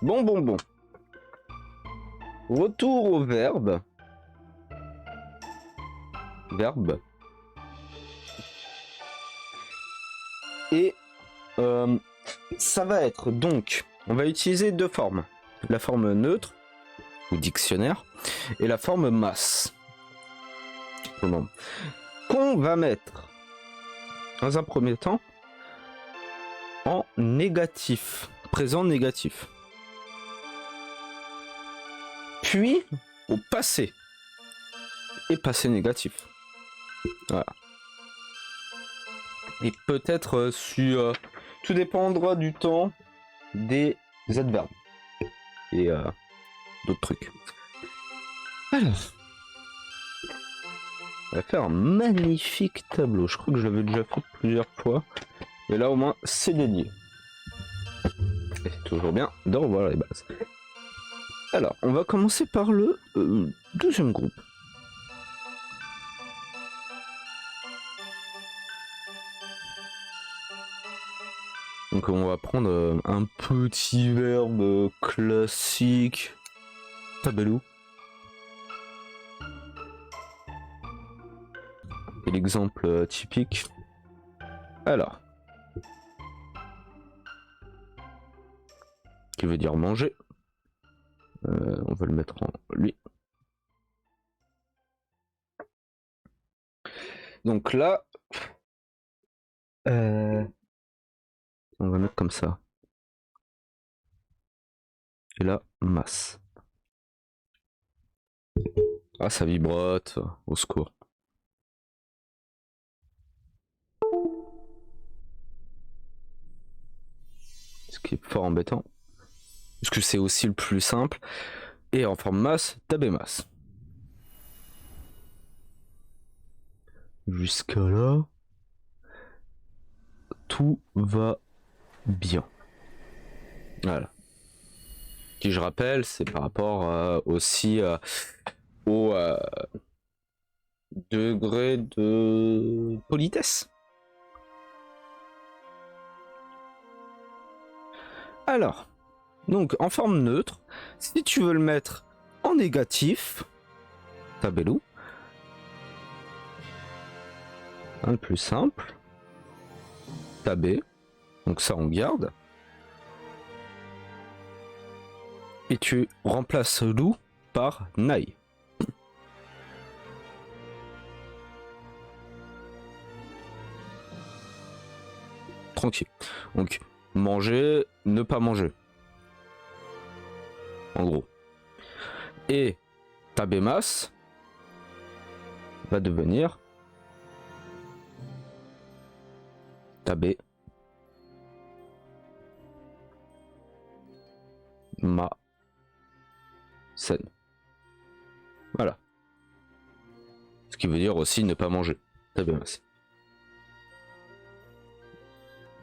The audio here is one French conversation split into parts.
Bon. Retour au verbe. Verbe. Et ça va être donc, on va utiliser deux formes. La forme neutre, ou dictionnaire, et la forme masse. Qu'on va mettre, dans un premier temps, en négatif, présent négatif. Puis au passé et passé négatif. Voilà. Et peut-être tout dépendra du temps des adverbes et d'autres trucs. Alors, on va faire un magnifique tableau. Je crois que je l'avais déjà fait plusieurs fois. Et là au moins c'est dédié. Et c'est toujours bien de revoir les bases. Alors, on va commencer par le deuxième groupe. Donc on va prendre un petit verbe classique. Tabelou. Et l'exemple typique. Alors. Qui veut dire manger. On va le mettre en lui. Donc là, on va mettre comme ça. Et là, masse. Ah, ça vibrote, au secours. Ce qui est fort embêtant. Parce que c'est aussi le plus simple. Et en forme masse, tabé masse. Jusqu'à là, tout va bien. Voilà. Qui je rappelle, c'est par rapport aussi au degré de politesse. Alors, donc en forme neutre, si tu veux le mettre en négatif, tabelou, le plus simple, tabé, donc ça on garde. Et tu remplaces loup par naï. Tranquille. Donc, manger, ne pas manger. En gros. Et tabémas va devenir tabé ma scène. Voilà. Ce qui veut dire aussi ne pas manger. Tabémas.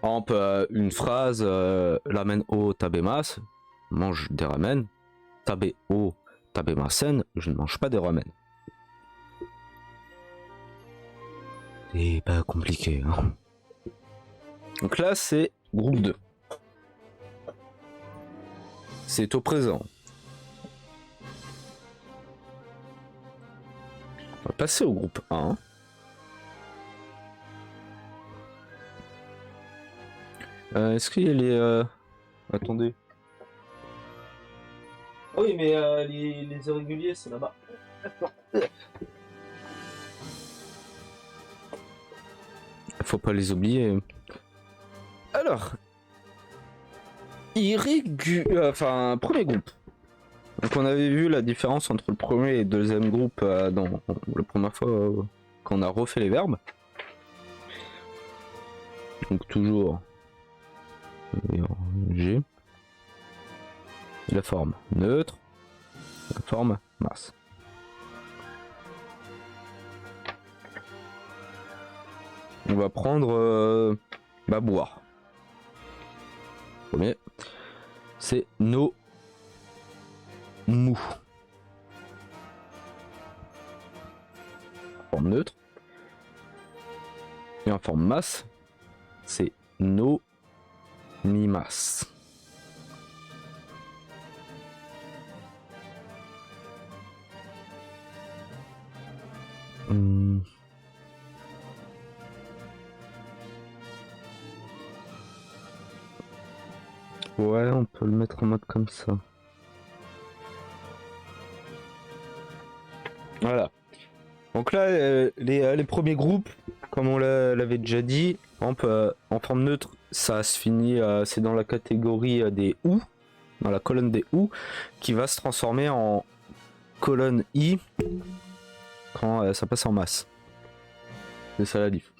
En une phrase, ramen o tabemas, mange des ramen. Tabe o tabemasen, je ne mange pas de ramen. C'est pas compliqué, hein. Donc là, c'est groupe 2. C'est au présent. On va passer au groupe 1. Est-ce qu'il y a les... Attendez. Oui, mais les irréguliers, c'est là-bas. Faut pas les oublier. Alors, enfin, premier groupe. Donc on avait vu la différence entre le premier et le deuxième groupe dans la première fois qu'on a refait les verbes. Donc toujours G. La forme neutre. La forme masse. On va prendre boire. Premier, c'est nos mou. Forme neutre. Et en forme masse, c'est nos mi masse. Hmm. Ouais, on peut le mettre en mode comme ça. Voilà. Donc là, les premiers groupes, comme on l'avait déjà dit, en forme neutre, ça se finit, c'est dans la catégorie des OU, dans la colonne des OU, qui va se transformer en colonne I quand ça passe en masse. C'est ça la diff.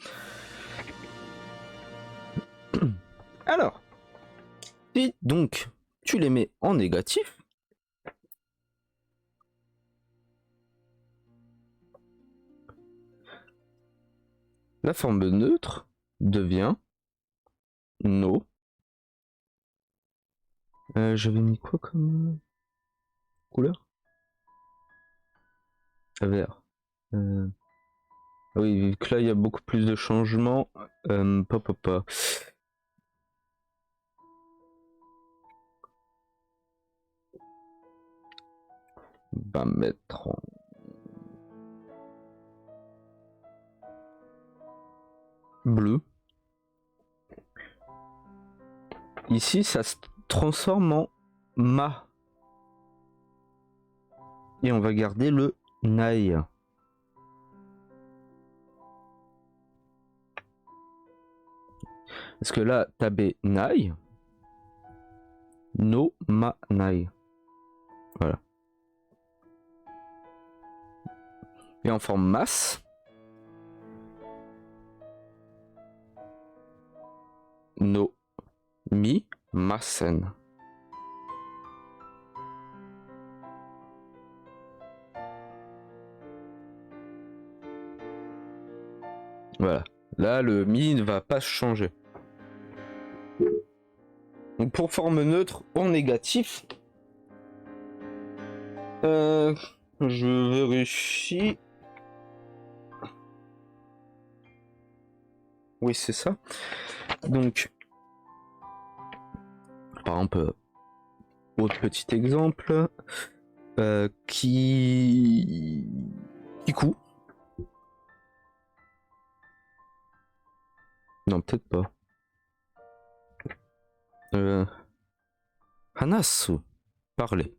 Alors, si donc tu les mets en négatif, la forme neutre devient NO. J'avais mis quoi comme couleur? Vert. Oui, vu que là il y a beaucoup plus de changements. Pas. Va mettre en bleu. Ici, ça se transforme en ma. Et on va garder le nai. Parce que là, tabé nai. No ma nai. Voilà. Et en forme masse. No mi massen. Voilà. Là, le mi ne va pas changer. Donc pour forme neutre en négatif, je vérifie. Oui, c'est ça. Donc, par exemple, autre petit exemple, Kiku. Non, peut-être pas. Hanasu, parler.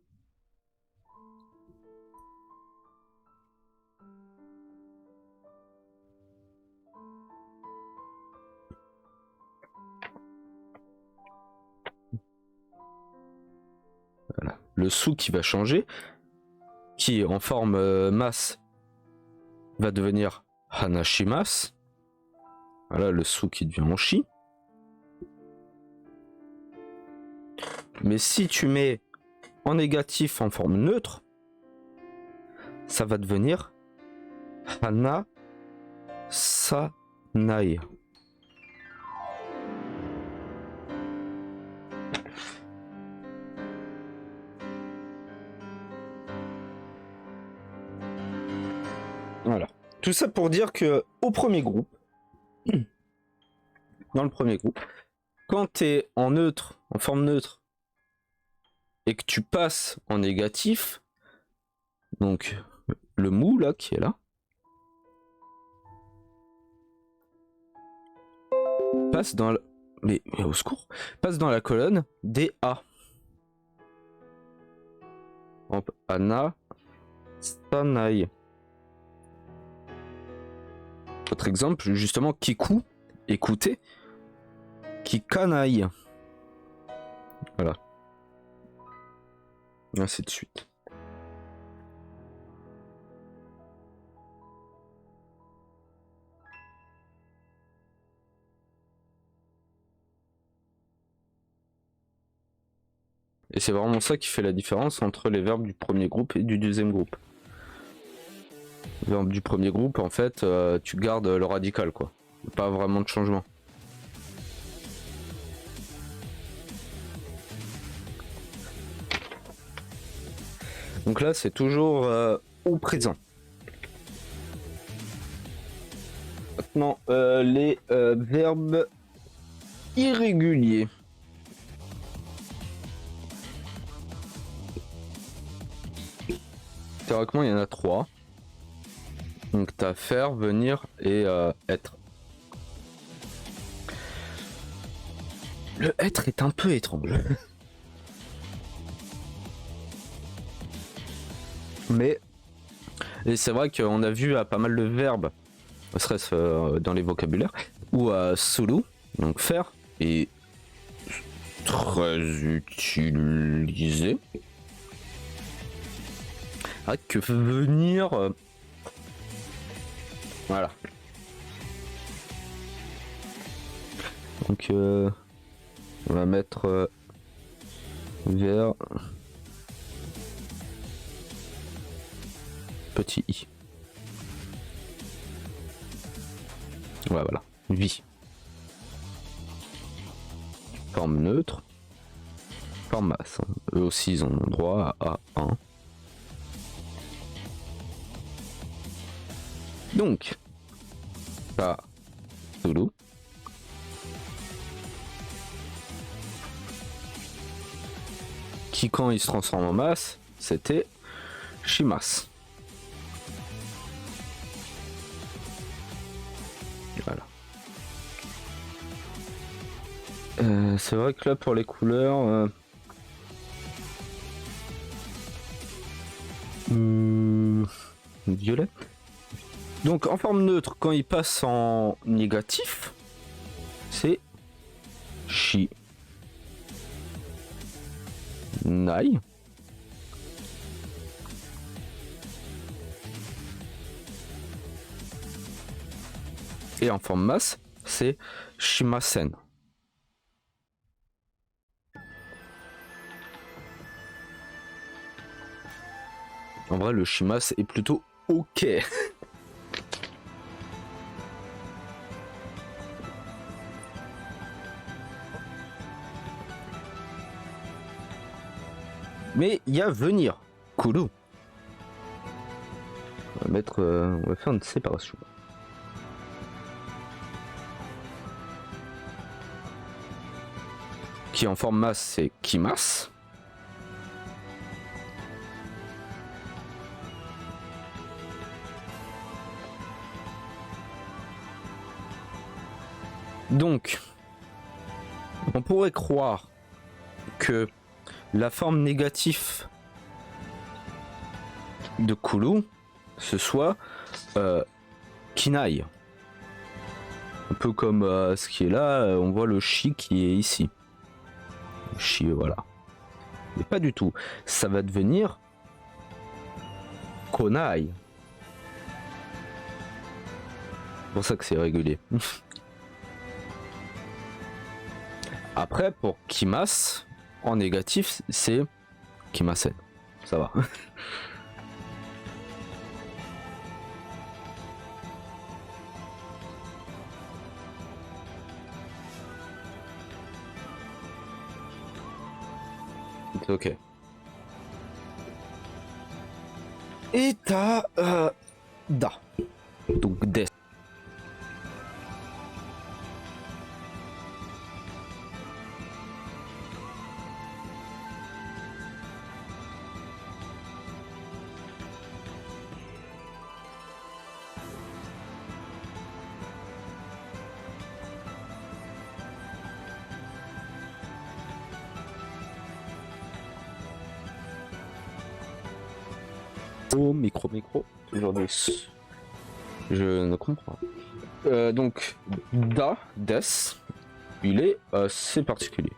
Voilà. Le sou qui va changer, qui en forme masse va devenir Hanashimas. Voilà le sou qui devient en chi. Mais si tu mets en négatif en forme neutre, ça va devenir Hana Sanai. Voilà. Tout ça pour dire que au premier groupe, dans le premier groupe, quand tu es en neutre, en forme neutre, et que tu passes en négatif, donc le mou là qui est là, passe dans mais au secours, passe dans la colonne des A. Anna Sanai. Autre exemple, justement, Kiku, écoutez, Kikanaï. Voilà. Ainsi de suite. Et c'est vraiment ça qui fait la différence entre les verbes du premier groupe et du deuxième groupe. Les verbes du premier groupe, en fait, tu gardes le radical, quoi. Pas vraiment de changement. Donc là, c'est toujours au présent. Maintenant, les verbes irréguliers. Théoriquement, il y en a 3. Donc t'as faire, venir et être. Le être est un peu étrange. Mais et c'est vrai qu'on a vu à pas mal de verbes, serait-ce dans les vocabulaires, ou à Sulu, donc faire, est très utilisé. Ah, que venir. Voilà. Donc on va mettre vers petit i. Ouais, voilà. Vie. Forme neutre. Forme masse. Eux aussi, ils ont droit à 1. Donc, pas Zulu. Qui, quand il se transforme en masse, c'était Shimas. Voilà. C'est vrai que là, pour les couleurs... violet. Donc en forme neutre, quand il passe en négatif, c'est Shi. Nai. Et en forme masse, c'est Shimasen. En vrai, le Shimas est plutôt ok. Mais il y a venir. Kulu. On va faire une séparation. Qui en forme masse, c'est Kimas. Donc, on pourrait croire que la forme négative de Kulu, ce soit Kinai. Un peu comme ce qui est là, on voit le Shi qui est ici. Le Shi, voilà. Mais pas du tout. Ça va devenir Konai. C'est pour ça que c'est régulier. Après, pour Kimas, en négatif, c'est Kimasen. Ça va. Ok. Et t'as Da. Donc Des. Oh, micro, toujours des... Je ne comprends pas. Donc, Da, Des, il est assez particulier.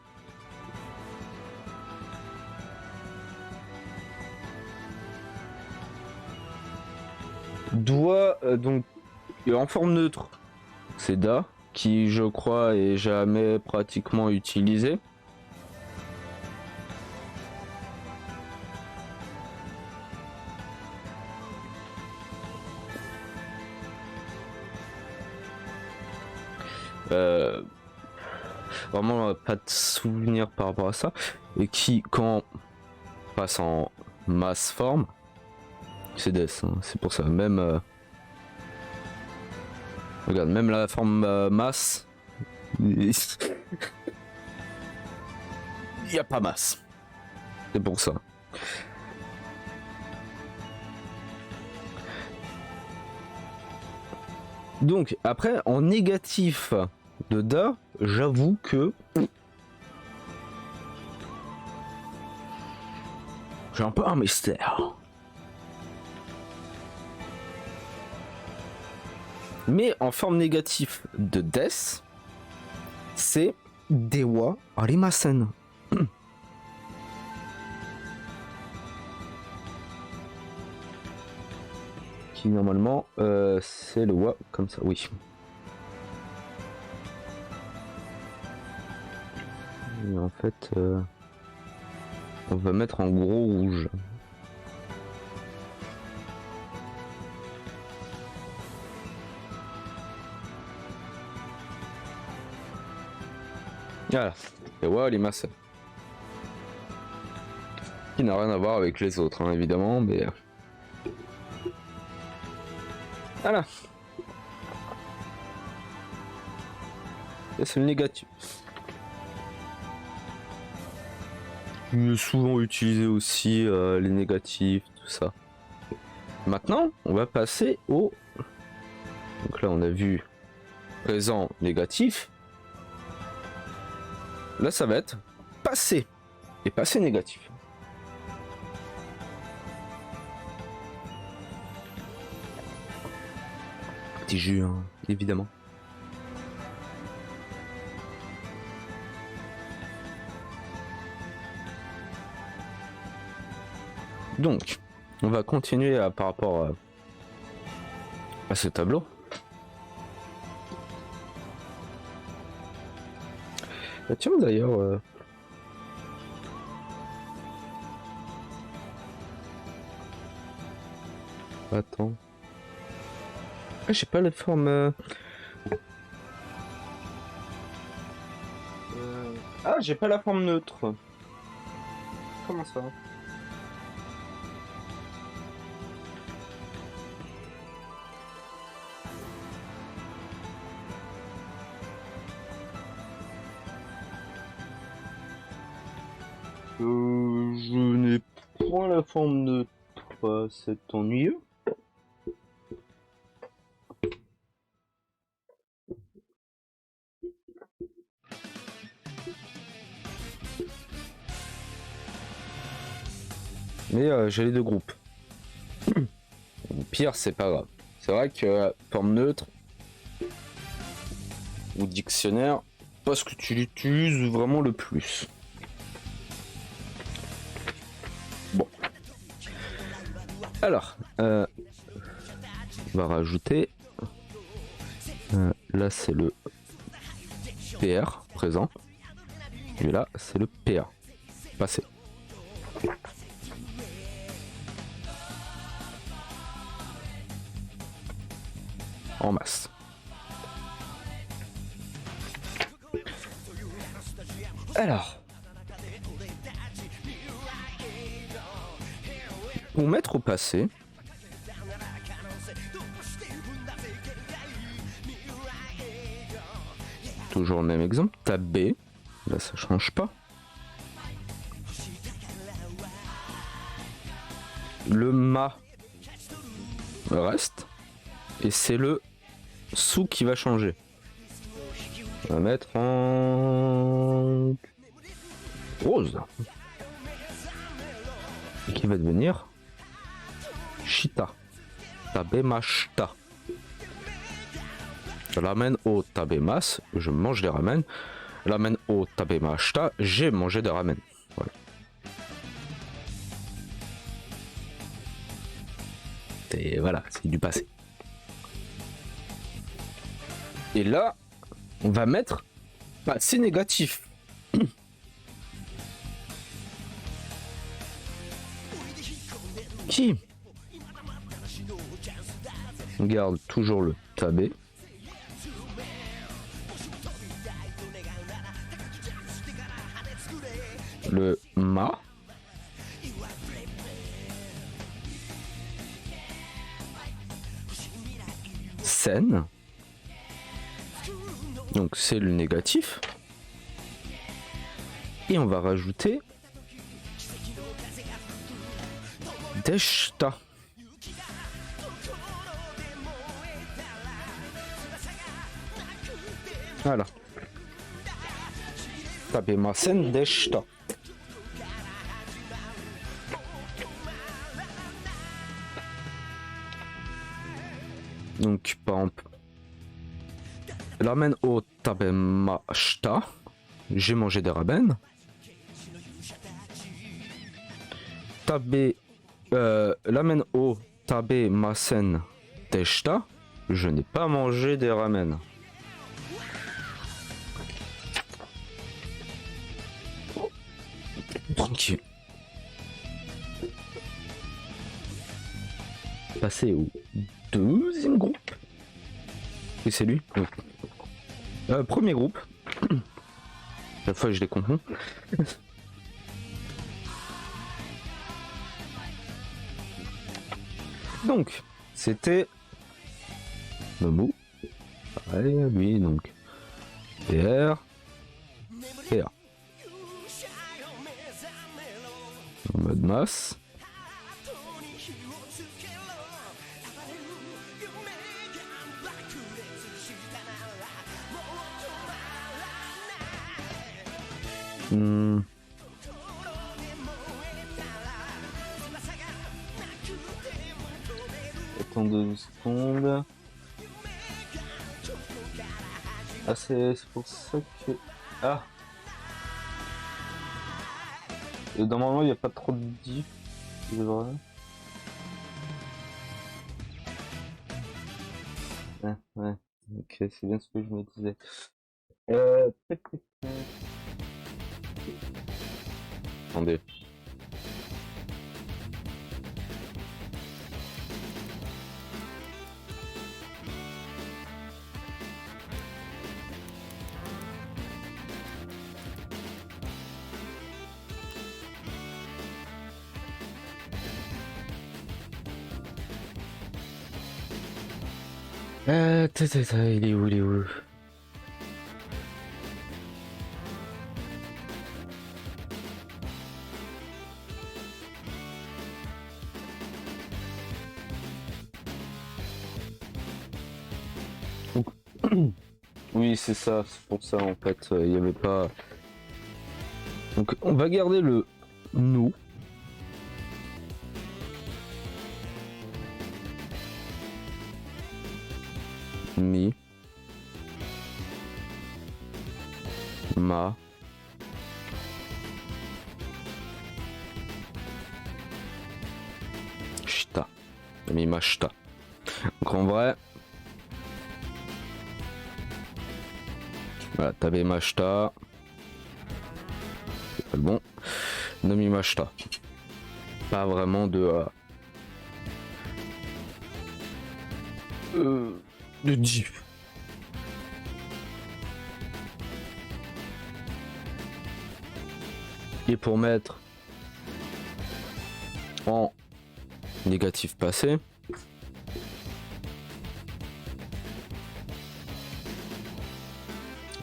Doit, donc, en forme neutre, c'est Da, qui je crois est jamais pratiquement utilisé. Vraiment pas de souvenir par rapport à ça. Et qui, quand passe en masse forme, c'est Des, hein. C'est pour ça. Même regarde, même la forme masse, il n'y a pas masse. C'est pour ça. Donc après en négatif de Da, j'avoue que j'ai un peu un mystère. Mais en forme négative de Death, c'est Dewa Arimasen. Qui normalement c'est le wa comme ça, oui. Et en fait, on va mettre en gros rouge. Voilà, Dewa Arimasen. Qui n'a rien à voir avec les autres, hein, évidemment, mais... Voilà. Et c'est le négatif. Il est souvent utilisé aussi les négatifs, tout ça. Maintenant, on va passer au... Donc là, on a vu présent négatif. Là, ça va être passé. Et passé négatif. Petit jus, hein, évidemment. Donc, on va continuer par rapport à ce tableau. Tiens, d'ailleurs... Attends. Ah, j'ai pas la forme... Ah, j'ai pas la forme neutre. Comment ça? Je n'ai point la forme neutre, c'est ennuyeux. Mais j'ai les deux groupes. Au pire, c'est pas grave. C'est vrai que forme neutre ou dictionnaire, parce que tu l'utilises vraiment le plus. Bon. Alors, on va rajouter. Là, c'est le PR présent. Et là, c'est le PA passé. En masse. Alors, pour mettre au passé, toujours le même exemple, tab B, là ça change pas. Le ma reste, et c'est le sous qui va changer. On va mettre en rose. Et qui va devenir Shita. Tabemashita. Je l'amène au tabemas, je mange des ramen. Je l'amène au tabemashita, j'ai mangé des ramen. Voilà. Et voilà, c'est du passé. Et là, on va mettre passé négatif. Qui on garde toujours le tabé. Le ma. Sen. Donc c'est le négatif. Et on va rajouter Deshta. Voilà. Tabemasen deshita. Donc par exemple, ramen o tabemashita. J'ai mangé des ramen. Ramen o tabemasen deshita. Je n'ai pas mangé des ramen. Donc, passer au deuxième groupe. Et c'est lui. Premier groupe. Chaque fois je les confonds. Donc, c'était Momo. Pareil, lui, donc. PR. PR. En mode masse. Attends 2 secondes. Ah, c'est pour ça que... Ah, et normalement il n'y a pas trop de diff. Ouais, ouais. Ok, c'est bien ce que je me disais. Tac, tac, tac. Attendez. Il est où, il est où? Oui, c'est ça, c'est pour ça en fait, il n'y avait pas... Donc on va garder le nous. Mi. Ma. Shita. Mi mashita. Donc en vrai... Voilà, tabemashita. C'est pas le bon. Nomimashita. Pas vraiment de diff. Et pour mettre en négatif passé,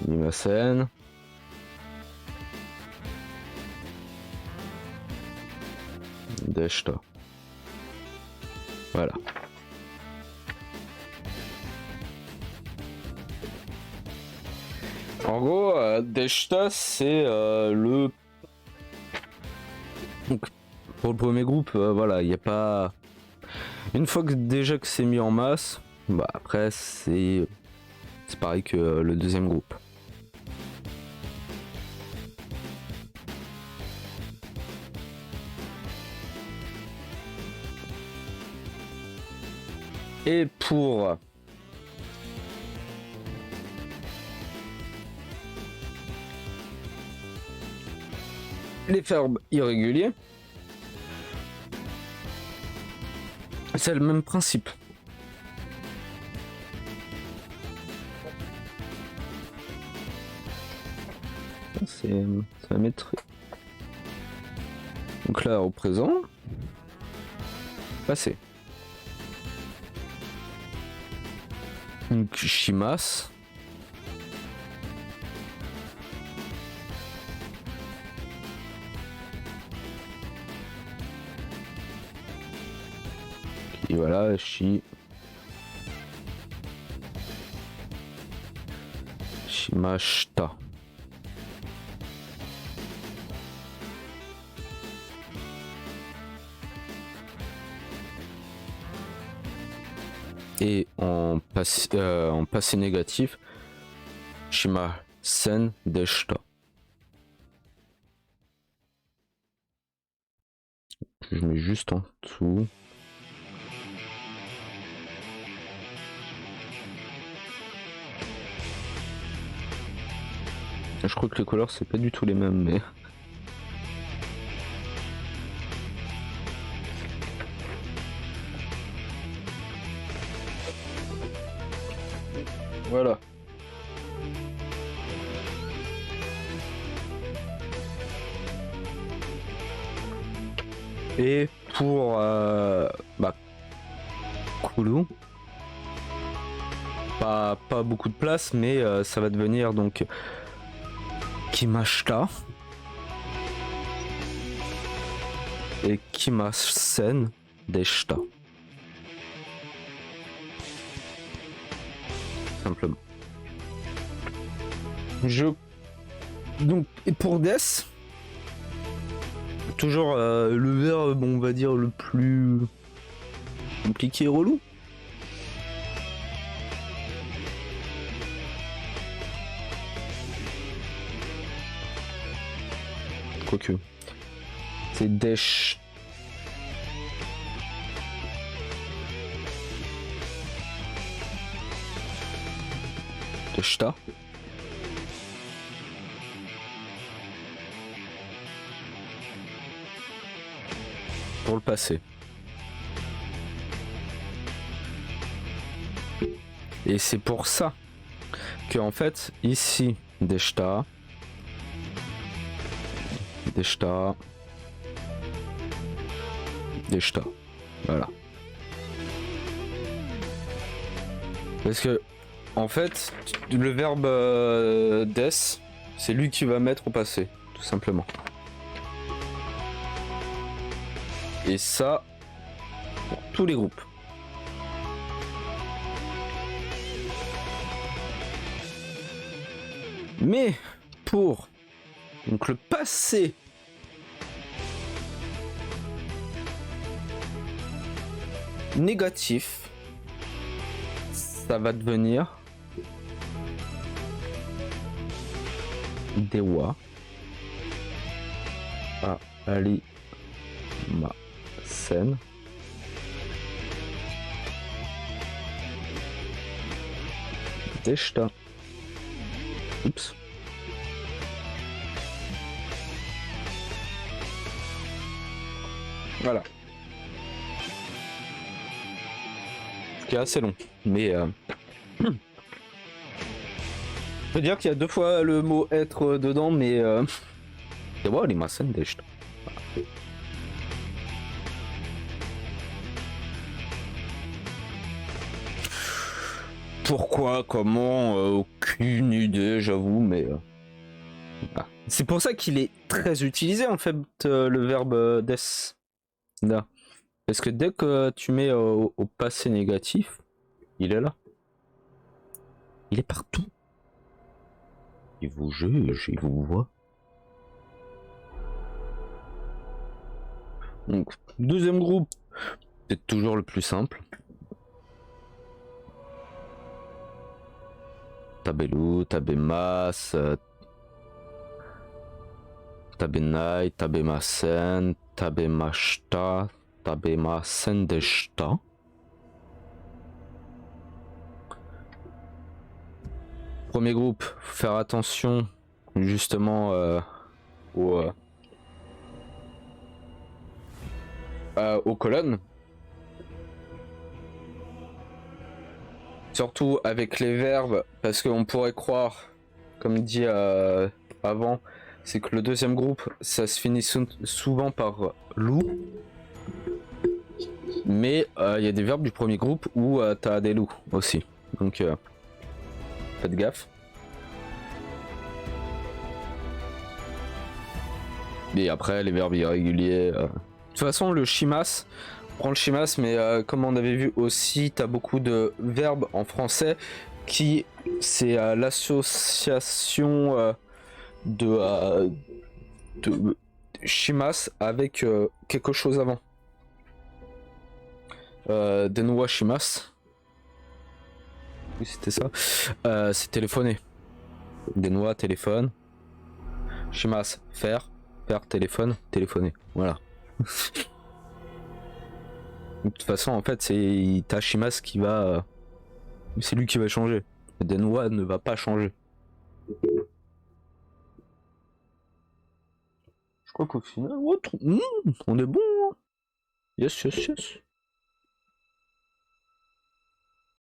Mimasen. Deshta. Voilà. En gros, Deshta, c'est le... Donc, pour le premier groupe, voilà, il n'y a pas... Une fois que déjà que c'est mis en masse, bah après c'est pareil que le deuxième groupe. Et pour les verbes irréguliers, c'est le même principe. Ça va mettre... Donc là, au présent, passé. Donc shimas. Et voilà, Shimashita. Et en passé négatif, Shimasen deshita. Je mets juste en dessous. Je crois que les couleurs c'est pas du tout les mêmes, mais voilà. Et pour Kulu, pas beaucoup de place, mais ça va devenir donc Kimashita et Kimasen deshita. Simplement. Donc, et pour Death, toujours le verbe, on va dire, le plus compliqué et relou. Quoique. C'est Desh. Deshita. Pour le passé. Et c'est pour ça que en fait ici Deshita, voilà. Parce que en fait le verbe des, c'est lui qui va mettre au passé, tout simplement. Et ça, pour tous les groupes. Mais pour donc le passé négatif, ça va devenir Dewa Ali Ma Sen Deshita. Oups. Voilà. Ce qui est assez long, mais je peux dire qu'il y a 2 fois le mot être dedans, mais Dewa Ali Ma Sen Deshita. Pourquoi, comment, aucune idée, j'avoue, mais ah. C'est pour ça qu'il est très utilisé en fait, le verbe des. Là. Parce que dès que tu mets au passé négatif, il est là. Il est partout. Il vous juge, il vous voit. Donc, deuxième groupe, c'est toujours le plus simple. Tabelu, Tabemas, Tabenai, Tabemasen, Tabemashita, Tabemasen deshita. Premier groupe, faut faire attention justement aux colonnes. Surtout avec les verbes, parce qu'on pourrait croire, comme dit avant, c'est que le deuxième groupe, ça se finit souvent par loup. Mais il y a des verbes du premier groupe où t'as des loups aussi. Donc faites gaffe. Et après, les verbes irréguliers. De toute façon, le shimas, prends le shimas, mais comme on avait vu aussi, t'as beaucoup de verbes en français qui c'est l'association de Shimas avec quelque chose avant. Denwa Shimas. Oui, c'était ça. C'est téléphoner. Denwa, téléphone. Shimas, faire. Faire, téléphone. Téléphoner. Voilà. De toute façon, en fait, c'est Tashimas qui va. C'est lui qui va changer. Denwa ne va pas changer. Je crois qu'au final, on est bon. Hein. Yes, yes, yes.